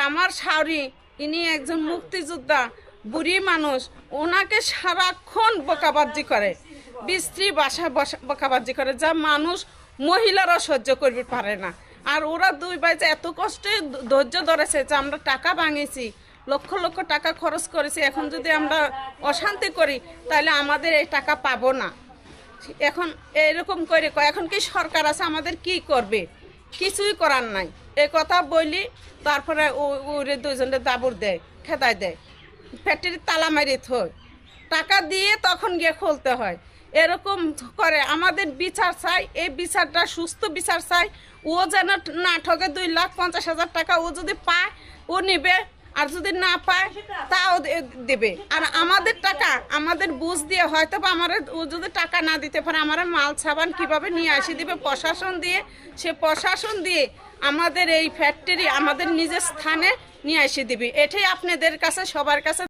আমার শাওরি ইনি একজন মুক্তিযোদ্ধা বুড়ি মানুষ, ওনাকে সারাক্ষণ বকাবাজি করে, স্ত্রী বাসায় বকাবাজি করে, যা মানুষ মহিলারা সহ্য করতে পারে না। আর ওরা দুই ভাই যে এত কষ্টে ধৈর্য ধরেছে যে আমরা টাকা ভাঙিয়েছি, লক্ষ লক্ষ টাকা খরচ করেছি, এখন যদি আমরা অশান্তি করি তাহলে আমাদের এই টাকা পাবো না। এখন এরকম করে এখন কি সরকার আছে, আমাদের কি করবে? কিছুই করার নাই। এই কথা বলি, তারপরে ওরে দুজনে দাবুর দেয়, খেদায় দেয়, ফ্যাক্টরির তালা মারিয়ে থয়, টাকা দিয়ে তখন গিয়ে খুলতে হয়। এরকম করে আমাদের বিচার চাই, এই বিচারটা সুস্থ বিচার চাই। ও যেন না ঠকে 2,50,000 টাকা ও যদি পায় ও নেবে, আর যদি না পায় তাও দেবে। আর আমাদের টাকা আমাদের বুঝ দিয়ে হয়তো বা আমার ও যদি টাকা না দিতে পারে আমার মাল সাবান কীভাবে নিয়ে আসি দিবে প্রশাসন দিয়ে, সে প্রশাসন দিয়ে আমাদের এই ফ্যাক্টরি আমাদের নিজের স্থানে নিয়ে এসে দিবি। এটাই আপনাদের কাছে সবার কাছে